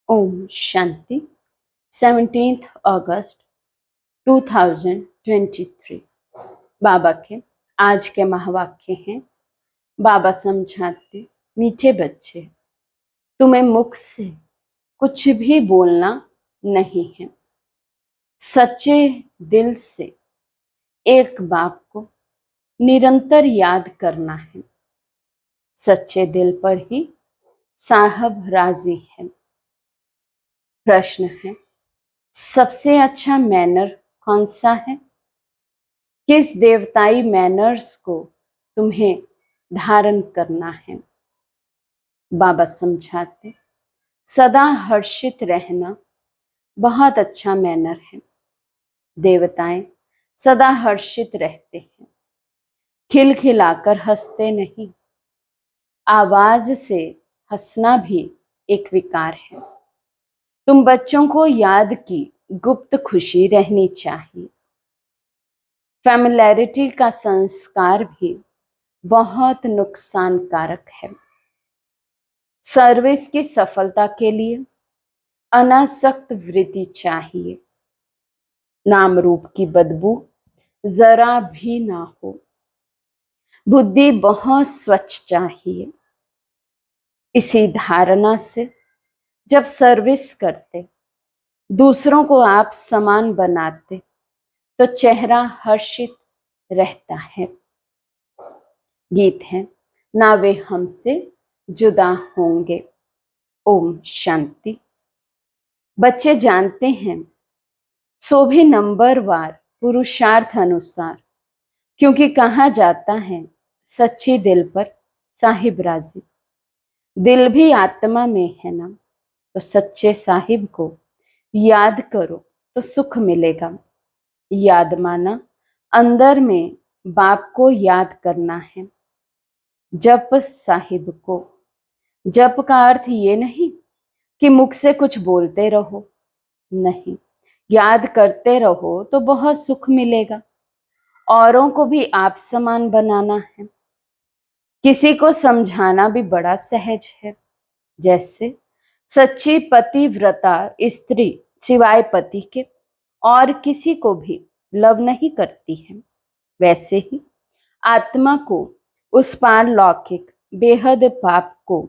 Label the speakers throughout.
Speaker 1: Om Shanti. 17th अगस्त 2023। बाबा के आज के महावाक्य हैं। बाबा समझाते, मीठे बच्चे, तुम्हें मुख से कुछ भी बोलना नहीं है। सच्चे दिल से एक बाप को निरंतर याद करना है। सच्चे दिल पर ही साहब राजी है। प्रश्न है, सबसे अच्छा मैनर कौन सा है? किस देवताई मैनर्स को तुम्हें धारण करना है? बाबा समझाते, सदा हर्षित रहना बहुत अच्छा मैनर है। देवताएं सदा हर्षित रहते हैं, खिलखिलाकर हंसते नहीं। आवाज से हंसना भी एक विकार है। तुम बच्चों को याद की गुप्त खुशी रहनी चाहिए। फैमिलैरिटी का संस्कार भी बहुत नुकसानकारक है। सर्विस की सफलता के लिए अनासक्त वृत्ति चाहिए। नाम रूप की बदबू जरा भी ना हो। बुद्धि बहुत स्वच्छ चाहिए। इसी धारणा से जब सर्विस करते, दूसरों को आप समान बनाते, तो चेहरा हर्षित रहता है। गीत है, ना वे हमसे जुदा होंगे। ओम शांति। बच्चे जानते हैं, सो भी नंबरवार पुरुषार्थ अनुसार, क्योंकि कहा जाता है सच्ची दिल पर साहिब राजी। दिल भी आत्मा में है ना, तो सच्चे साहिब को याद करो तो सुख मिलेगा। याद माना अंदर में बाप को याद करना है। जप साहिब को। जप का अर्थ ये नहीं कि मुख से कुछ बोलते रहो, नहीं, याद करते रहो तो बहुत सुख मिलेगा। औरों को भी आप समान बनाना है। किसी को समझाना भी बड़ा सहज है। जैसे सच्ची पतिव्रता स्त्री सिवाय पति के और किसी को भी लव नहीं करती है, वैसे ही आत्मा को उस पारलौकिक बेहद पाप को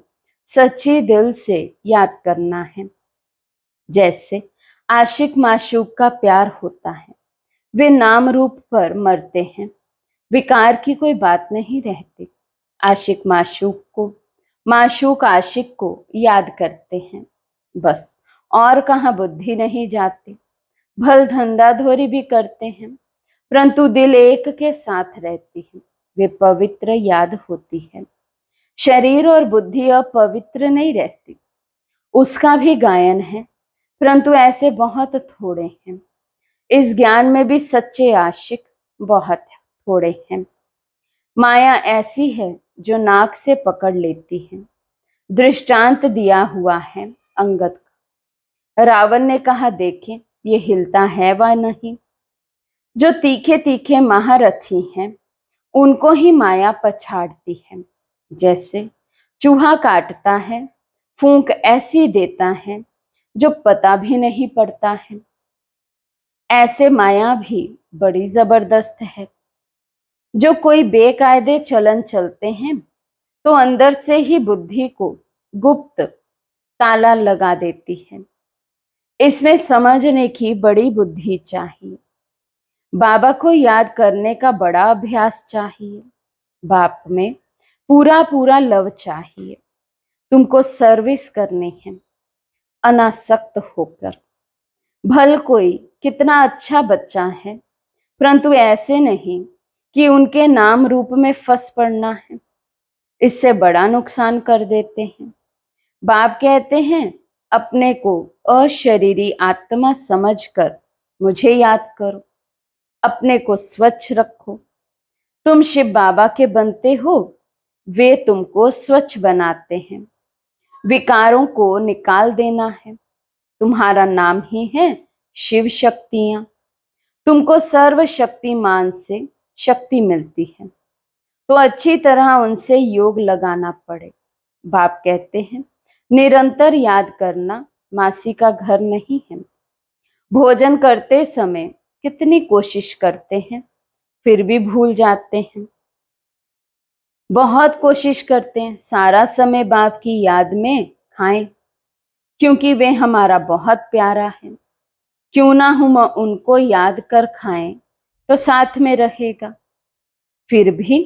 Speaker 1: सच्चे दिल से याद करना है। जैसे आशिक माशूक का प्यार होता है, वे नाम रूप पर मरते हैं, विकार की कोई बात नहीं रहती। आशिक माशूक को, माशूक आशिक को याद करते हैं बस, और कहाँ बुद्धि नहीं जाती। भल धंधाधोरी भी करते हैं, परंतु दिल एक के साथ रहती है, वे पवित्र याद होती है। शरीर और बुद्धि अपवित्र नहीं रहती, उसका भी गायन है, परंतु ऐसे बहुत थोड़े हैं। इस ज्ञान में भी सच्चे आशिक बहुत थोड़े हैं। माया ऐसी है जो नाक से पकड़ लेती है। दृष्टांत दिया हुआ है अंगद का। रावण ने कहा, देखें ये हिलता है व नहीं। जो तीखे तीखे महारथी हैं, उनको ही माया पछाड़ती है। जैसे चूहा काटता है, फूंक ऐसी देता है जो पता भी नहीं पड़ता है। ऐसे माया भी बड़ी जबरदस्त है। जो कोई बेकायदे चलन चलते हैं, तो अंदर से ही बुद्धि को गुप्त ताला लगा देती है। इसमें समझने की बड़ी बुद्धि चाहिए। बाबा को याद करने का बड़ा अभ्यास चाहिए। बाप में पूरा पूरा लव चाहिए। तुमको सर्विस करनी है अनासक्त होकर। भल कोई कितना अच्छा बच्चा है, परंतु ऐसे नहीं कि उनके नाम रूप में फंस पड़ना है। इससे बड़ा नुकसान कर देते हैं। बाप कहते हैं, अपने को अशरीरी आत्मा समझकर मुझे याद करो। अपने को स्वच्छ रखो। तुम शिव बाबा के बनते हो, वे तुमको स्वच्छ बनाते हैं। विकारों को निकाल देना है। तुम्हारा नाम ही है शिव शक्तियां। तुमको सर्वशक्तिमान से शक्ति मिलती है, तो अच्छी तरह उनसे योग लगाना पड़े। बाप कहते हैं, निरंतर याद करना मासी का घर नहीं है। भोजन करते समय कितनी कोशिश करते हैं, फिर भी भूल जाते हैं। बहुत कोशिश करते हैं सारा समय बाप की याद में खाएं, क्योंकि वे हमारा बहुत प्यारा है। क्यों ना हम उनको याद कर खाएं तो साथ में रहेगा। फिर भी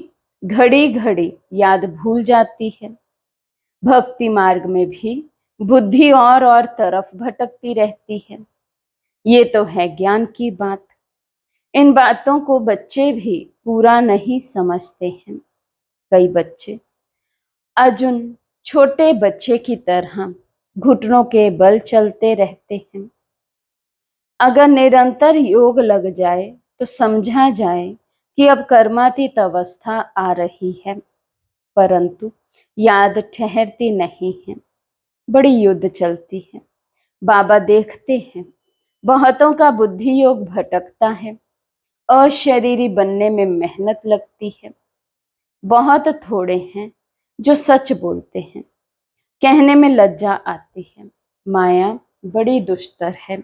Speaker 1: घड़ी घड़ी याद भूल जाती है। भक्ति मार्ग में भी बुद्धि और तरफ भटकती रहती है। ये तो है ज्ञान की बात। इन बातों को बच्चे भी पूरा नहीं समझते हैं। कई बच्चे अर्जुन छोटे बच्चे की तरह घुटनों के बल चलते रहते हैं। अगर निरंतर योग लग जाए तो समझा जाए कि अब कर्मातीत अवस्था आ रही है, परंतु याद ठहरती नहीं है, बड़ी युद्ध चलती है। बाबा देखते हैं बहुतों का बुद्धि योग भटकता है, अशरीरी बनने में मेहनत लगती है। बहुत थोड़े हैं जो सच बोलते हैं, कहने में लज्जा आती है। माया बड़ी दुष्टर है,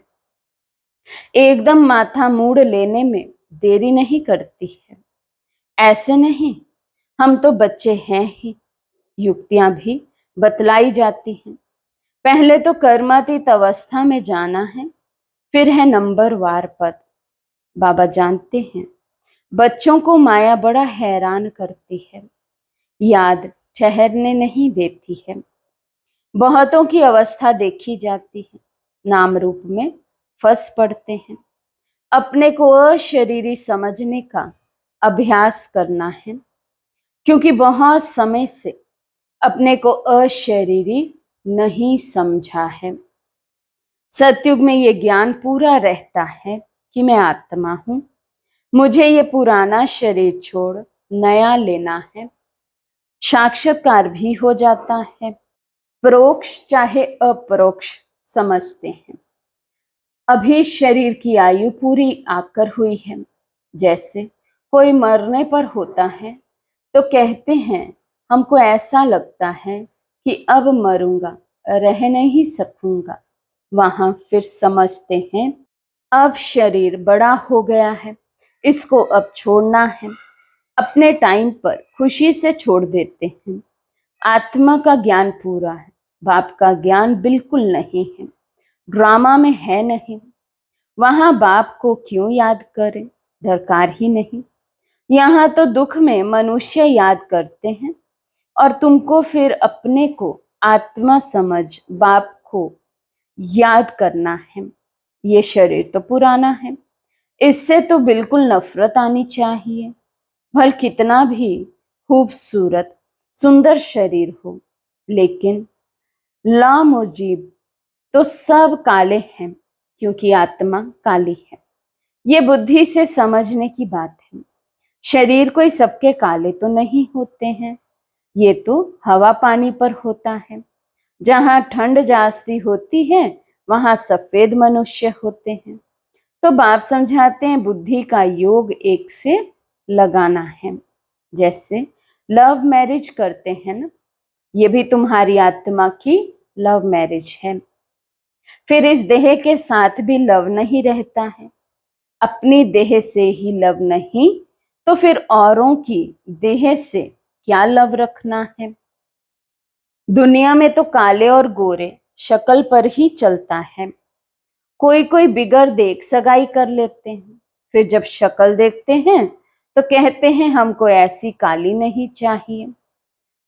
Speaker 1: एकदम माथा मूड़ लेने में देरी नहीं करती है। ऐसे नहीं, हम तो बच्चे हैं ही, युक्तियां भी बतलाई जाती हैं। पहले तो कर्मातीत अवस्था में जाना है, फिर है नंबरवार पद। बाबा जानते हैं बच्चों को माया बड़ा हैरान करती है, याद ठहरने नहीं देती है। बहुतों की अवस्था देखी जाती है, नाम रूप में फंस पड़ते हैं। अपने को अशरीरी समझने का अभ्यास करना है, क्योंकि बहुत समय से अपने को अशरीरी नहीं समझा है। सतयुग में ये ज्ञान पूरा रहता है कि मैं आत्मा हूं, मुझे ये पुराना शरीर छोड़ नया लेना है। साक्षात्कार भी हो जाता है, परोक्ष चाहे अपरोक्ष समझते हैं। अभी शरीर की आयु पूरी आकर हुई है। जैसे कोई मरने पर होता है तो कहते हैं हमको ऐसा लगता है कि अब मरूंगा, रह नहीं सकूंगा। वहां फिर समझते हैं अब शरीर बड़ा हो गया है, इसको अब छोड़ना है। अपने टाइम पर खुशी से छोड़ देते हैं। आत्मा का ज्ञान पूरा है, बाप का ज्ञान बिल्कुल नहीं है, ड्रामा में है नहीं। वहां बाप को क्यों याद करें, दरकार ही नहीं। यहाँ तो दुख में मनुष्य याद करते हैं और तुमको फिर अपने को आत्मा समझ बाप को याद करना है। ये शरीर तो पुराना है, इससे तो बिल्कुल नफरत आनी चाहिए। भल कितना भी खूबसूरत सुंदर शरीर हो, लेकिन लामुजीब तो सब काले हैं, क्योंकि आत्मा काली है। ये बुद्धि से समझने की बात है। शरीर कोई सबके काले तो नहीं होते हैं, ये तो हवा पानी पर होता है। जहां ठंड जास्ती होती है वहां सफेद मनुष्य होते हैं। तो बाप समझाते हैं बुद्धि का योग एक से लगाना है। जैसे लव मैरिज करते हैं ना, ये भी तुम्हारी आत्मा की लव मैरिज है। फिर इस देह के साथ भी लव नहीं रहता है। अपनी देह से ही लव नहीं तो फिर औरों की देह से क्या लव रखना है। दुनिया में तो काले और गोरे शक्ल पर ही चलता है। कोई कोई बिगर देख सगाई कर लेते हैं, फिर जब शक्ल देखते हैं तो कहते हैं हमको ऐसी काली नहीं चाहिए।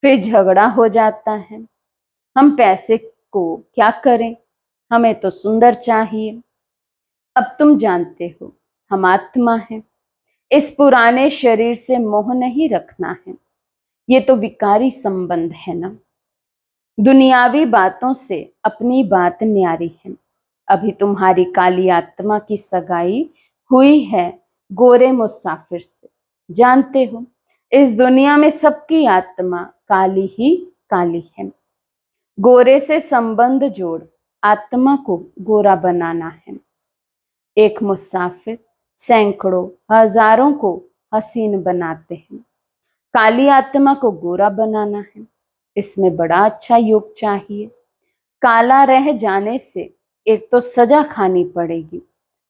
Speaker 1: फिर झगड़ा हो जाता है, हम पैसे को क्या करें, हमें तो सुंदर चाहिए। अब तुम जानते हो हम आत्मा हैं, इस पुराने शरीर से मोह नहीं रखना है। ये तो विकारी संबंध है ना। दुनियावी बातों से अपनी बात न्यारी है। अभी तुम्हारी काली आत्मा की सगाई हुई है गोरे मुसाफिर से। जानते हो इस दुनिया में सबकी आत्मा काली ही काली है। गोरे से संबंध जोड़ आत्मा को गोरा बनाना है। एक मुसाफिर सैकड़ों हजारों को हसीन बनाते हैं, काली आत्मा को गोरा बनाना है। इसमें बड़ा अच्छा योग चाहिए। काला रह जाने से एक तो सजा खानी पड़ेगी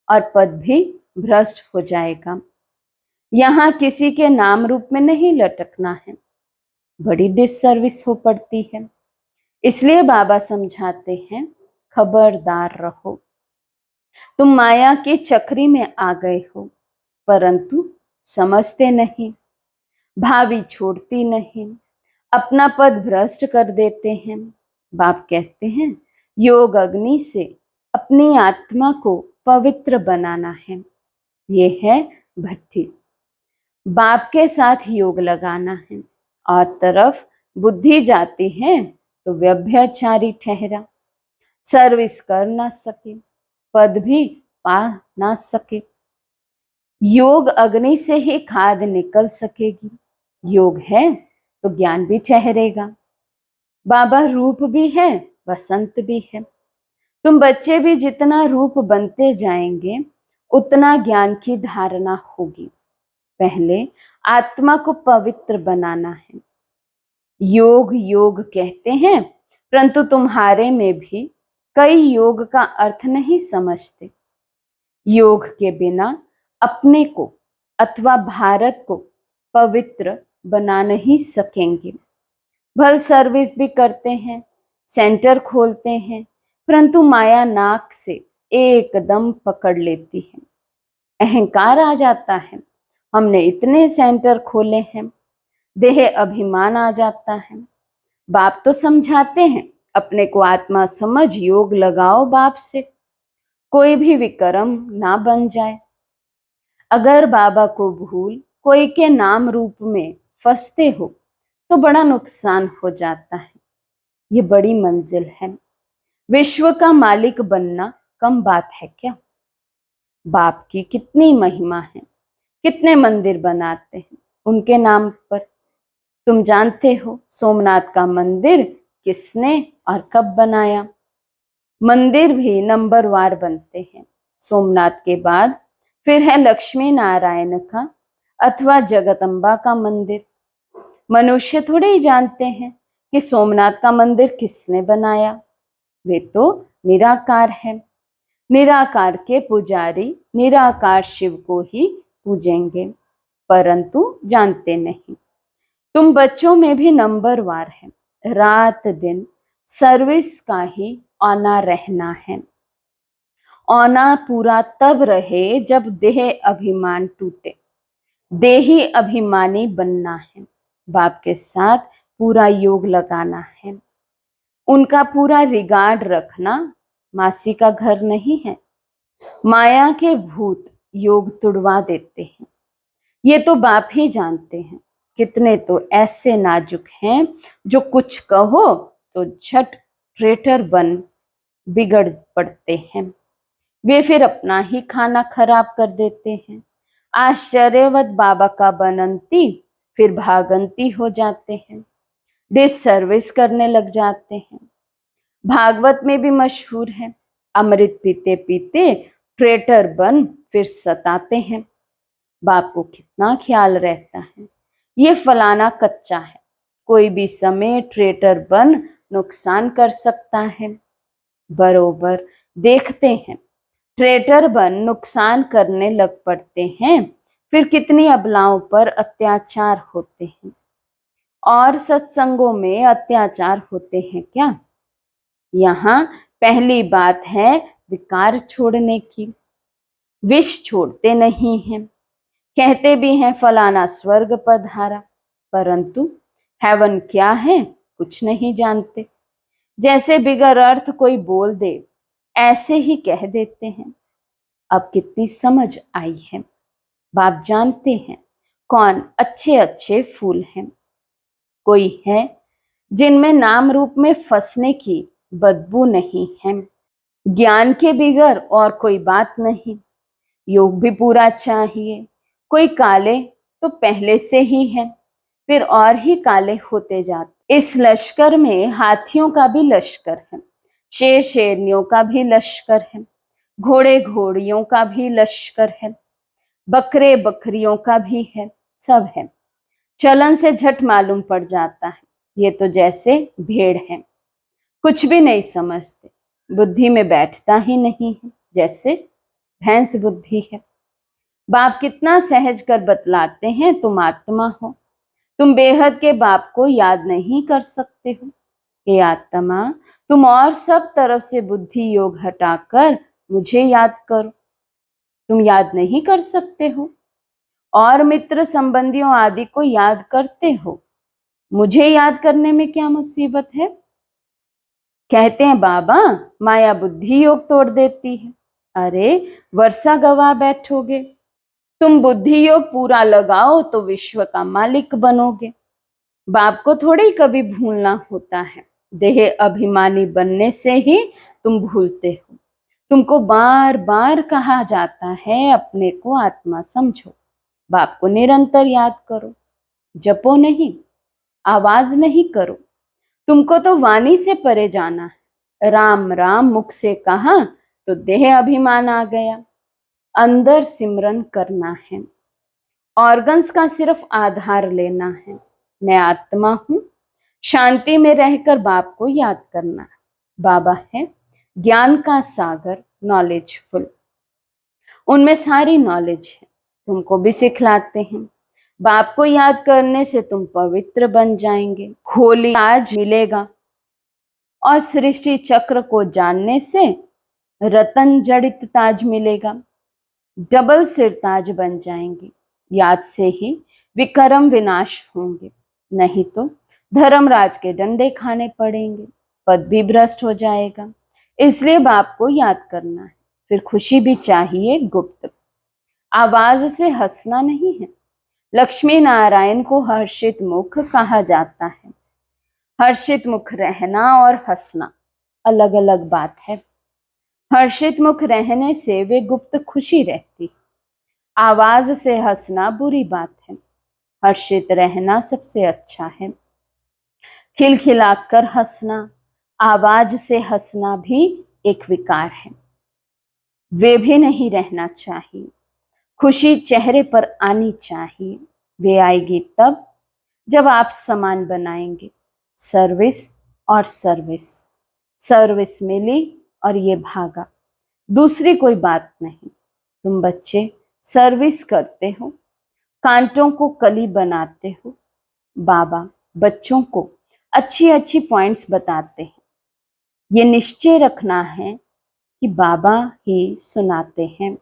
Speaker 1: और पद भी भ्रष्ट हो जाएगा। यहाँ किसी के नाम रूप में नहीं लटकना है, बड़ी डिससर्विस हो पड़ती है। इसलिए बाबा समझाते हैं, खबरदार रहो। तुम माया की चक्री में आ गए हो, परंतु समझते नहीं, भावी छोड़ती नहीं, अपना पद भ्रष्ट कर देते हैं। बाप कहते हैं, योग अग्नि से अपनी आत्मा को पवित्र बनाना है। ये है भट्ठी। बाप के साथ योग लगाना है और तरफ बुद्धि जाती है तो व्यभिचारी ठहरा, सर्विस कर ना सके, पद भी पा ना सके। योग अग्नि से ही खाद निकल सकेगी। योग है तो ज्ञान भी ठहरेगा। बाबा रूप भी है, बसंत भी है। तुम बच्चे भी जितना रूप बनते जाएंगे उतना ज्ञान की धारणा होगी। पहले आत्मा को पवित्र बनाना है। योग योग कहते हैं, परंतु तुम्हारे में भी कई योग का अर्थ नहीं समझते। योग के बिना अपने को अथवा भारत को पवित्र बना नहीं सकेंगे। भल सर्विस भी करते हैं, सेंटर खोलते हैं, परंतु माया नाक से एकदम पकड़ लेती है। अहंकार आ जाता है, हमने इतने सेंटर खोले हैं, देह अभिमान आ जाता है। बाप तो समझाते हैं, अपने को आत्मा समझ योग लगाओ बाप से, कोई भी विक्रम ना बन जाए। अगर बाबा को भूल कोई के नाम रूप में फंसते हो तो बड़ा नुकसान हो जाता है। ये बड़ी मंजिल है। विश्व का मालिक बनना कम बात है क्या? बाप की कितनी महिमा है, कितने मंदिर बनाते हैं उनके नाम पर। तुम जानते हो सोमनाथ का मंदिर किसने और कब बनाया? मंदिर भी नंबरवार बनते हैं। सोमनाथ के बाद फिर है लक्ष्मी नारायण का अथवा जगदम्बा का मंदिर। मनुष्य थोड़े ही जानते हैं कि सोमनाथ का मंदिर किसने बनाया। वे तो निराकार है। निराकार के पुजारी निराकार शिव को ही पूजेंगे, परंतु जानते नहीं। तुम बच्चों में भी नंबरवार है। रात दिन सर्विस का ही औना रहना है। औना पूरा तब रहे जब देह अभिमान टूटे। देही अभिमानी बनना है। बाप के साथ पूरा योग लगाना है। उनका पूरा रिगार्ड रखना। मासी का घर नहीं है। माया के भूत योग तुड़वा देते हैं। ये तो बाप ही जानते हैं। कितने तो ऐसे नाजुक हैं जो कुछ कहो तो झट ट्रेटर बन बिगड़ पड़ते हैं। वे फिर अपना ही खाना खराब कर देते हैं। आश्चर्यवत बाबा का बनंती फिर भागंती हो जाते हैं। डिससर्विस करने लग जाते हैं। भागवत में भी मशहूर है, अमृत पीते पीते ट्रेटर बन फिर सताते हैं। बाप को कितना ख्याल रहता है, ये फलाना कच्चा है, कोई भी समय ट्रेटर बन नुकसान कर सकता है। बरोबर देखते हैं, ट्रेटर बन नुकसान करने लग पड़ते हैं, फिर कितनी अबलाओं पर अत्याचार होते हैं। और सत्संगों में अत्याचार होते हैं क्या? यहाँ पहली बात है विकार छोड़ने की। विष छोड़ते नहीं हैं। कहते भी हैं फलाना स्वर्ग पधारा, परंतु हेवन क्या है कुछ नहीं जानते। जैसे बिगर अर्थ कोई बोल दे ऐसे ही कह देते हैं। अब कितनी समझ आई है। बाप जानते हैं कौन अच्छे अच्छे फूल हैं। कोई है जिनमें नाम रूप में फंसने की बदबू नहीं है। ज्ञान के बिगर और कोई बात नहीं। योग भी पूरा चाहिए। कोई काले तो पहले से ही है, फिर और ही काले होते जाते। इस लश्कर में हाथियों का भी लश्कर है, शेर शेरनियों का भी लश्कर है, घोड़े घोड़ियों का भी लश्कर है, बकरे बकरियों का भी है, सब है। चलन से झट मालूम पड़ जाता है, ये तो जैसे भेड़ है। कुछ भी नहीं समझते, बुद्धि में बैठता ही नहीं है, जैसे भैंस बुद्धि है। बाप कितना सहज कर बतलाते हैं, तुम आत्मा हो, तुम बेहद के बाप को याद नहीं कर सकते हो। हे आत्मा, तुम और सब तरफ से बुद्धि योग हटाकर मुझे याद करो। तुम याद नहीं कर सकते हो और मित्र संबंधियों आदि को याद करते हो, मुझे याद करने में क्या मुसीबत है? कहते हैं बाबा माया बुद्धि योग तोड़ देती है। अरे वर्षा गवा बैठोगे, तुम बुद्धि योग पूरा लगाओ तो विश्व का मालिक बनोगे। बाप को थोड़ी ही कभी भूलना होता है, देह अभिमानी बनने से ही तुम भूलते हो। तुमको बार बार कहा जाता है अपने को आत्मा समझो, बाप को निरंतर याद करो, जपो नहीं, आवाज नहीं करो। तुमको तो वाणी से परे जाना है। राम राम मुख से कहा तो देह अभिमान आ गया। अंदर सिमरन करना है, ऑर्गन्स का सिर्फ आधार लेना है। मैं आत्मा हूं, शांति में रहकर बाप को याद करना है। बाबा है ज्ञान का सागर, नॉलेजफुल, उनमें सारी नॉलेज है, तुमको भी सिखलाते हैं। बाप को याद करने से तुम पवित्र बन जाएंगे, होली ताज मिलेगा। और सृष्टि चक्र को जानने से रतन जड़ित ताज मिलेगा, डबल सिर ताज बन जाएंगे। याद से ही विक्रम विनाश होंगे, नहीं तो धर्मराज के डंडे खाने पड़ेंगे, पद भी भ्रष्ट हो जाएगा। इसलिए बाप को याद करना है। फिर खुशी भी चाहिए गुप्त, आवाज से हंसना नहीं है। लक्ष्मी नारायण को हर्षित मुख कहा जाता है। हर्षित मुख रहना और हंसना अलग अलग बात है। हर्षित मुख रहने से वे गुप्त खुशी रहती, आवाज से हंसना बुरी बात है। हर्षित रहना सबसे अच्छा है। खिलखिलाकर हंसना, आवाज से हंसना भी एक विकार है, वे भी नहीं रहना चाहिए। खुशी चेहरे पर आनी चाहिए। वे आएगी तब जब आप सामान बनाएंगे। सर्विस और सर्विस, सर्विस मिली और ये भागा, दूसरी कोई बात नहीं। तुम बच्चे सर्विस करते हो, कांटों को कली बनाते हो। बाबा बच्चों को अच्छी अच्छी पॉइंट्स बताते हैं। ये निश्चय रखना है कि बाबा ही सुनाते हैं।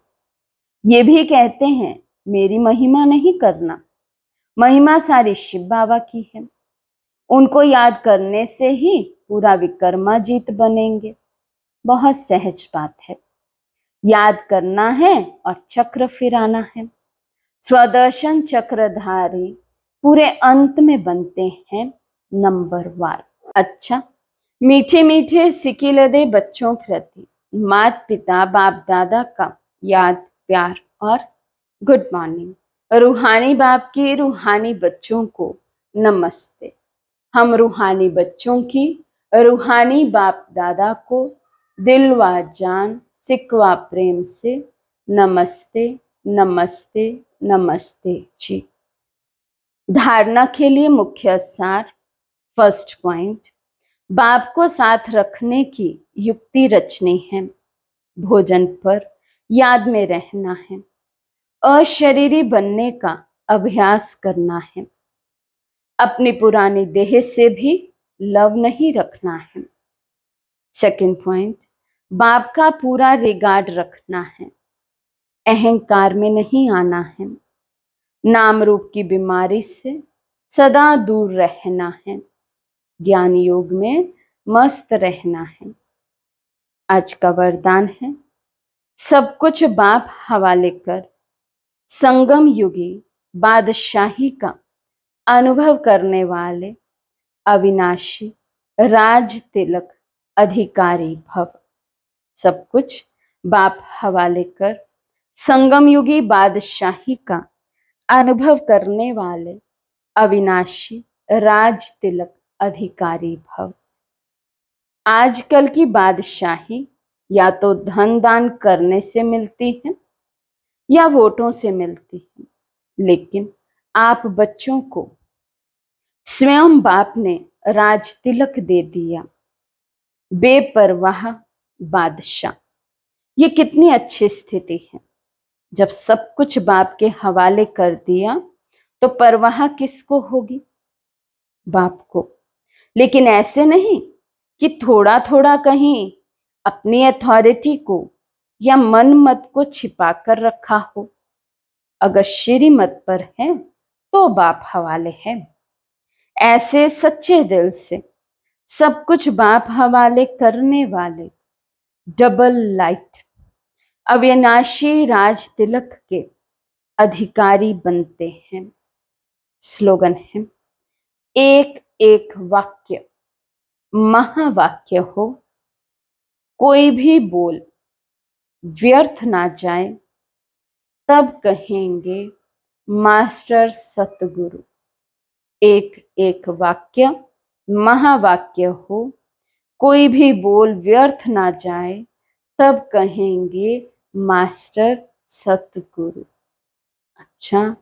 Speaker 1: ये भी कहते हैं मेरी महिमा नहीं करना, महिमा सारी शिव बाबा की है। उनको याद करने से ही पूरा विक्रमाजीत बनेंगे। बहुत सहज बात है, याद करना है और चक्र फिराना है। स्वदर्शन चक्रधारी पूरे अंत में बनते हैं नंबर वार। अच्छा, मीठे मीठे सिकिलदे बच्चों प्रति माता पिता बाप दादा का याद प्यार और गुड मॉर्निंग। रूहानी बाप की रूहानी बच्चों को नमस्ते। हम रूहानी बच्चों की रूहानी बाप दादा को दिल व जान सिकवा प्रेम से नमस्ते नमस्ते नमस्ते जी। धारणा के लिए मुख्य सार। फर्स्ट पॉइंट, बाप को साथ रखने की युक्ति रचनी है। भोजन पर याद में रहना है। अशरीरी बनने का अभ्यास करना है। अपनी पुरानी देह से भी लव नहीं रखना है। सेकंड पॉइंट, बाप का पूरा रिगार्ड रखना है। अहंकार में नहीं आना है। नाम रूप की बीमारी से सदा दूर रहना है। ज्ञान योग में मस्त रहना है। आज का वरदान है, सब कुछ बाप हवाले कर संगम युगी बादशाही का अनुभव करने वाले अविनाशी राज तिलक अधिकारी भव। सब कुछ बाप हवाले कर संगम युगी बादशाही का अनुभव करने वाले अविनाशी राज तिलक अधिकारी भव। आजकल की बादशाही या तो धन दान करने से मिलती है या वोटों से मिलती है, लेकिन आप बच्चों को स्वयं बाप ने राज तिलक दे दिया। बेपरवाह बादशाह। ये कितनी अच्छी स्थिति है। जब सब कुछ बाप के हवाले कर दिया तो परवाह किसको होगी? बाप को। लेकिन ऐसे नहीं कि थोड़ा थोड़ा कहीं अपनी अथॉरिटी को या मन मत को छिपा कर रखा हो। अगर श्रीमत पर है तो बाप हवाले है। ऐसे सच्चे दिल से सब कुछ बाप हवाले करने वाले डबल लाइट अविनाशी राज तिलक के अधिकारी बनते हैं। स्लोगन है, एक एक वाक्य महावाक्य हो, कोई भी बोल व्यर्थ ना जाए, तब कहेंगे मास्टर सतगुरु। एक एक वाक्य महावाक्य हो, कोई भी बोल व्यर्थ ना जाए, तब कहेंगे मास्टर सतगुरु। अच्छा,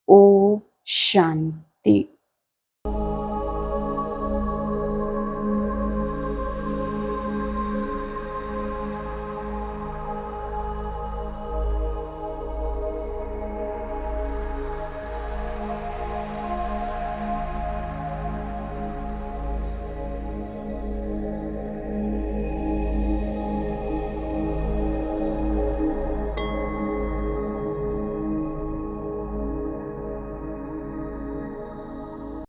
Speaker 1: ओ शांति।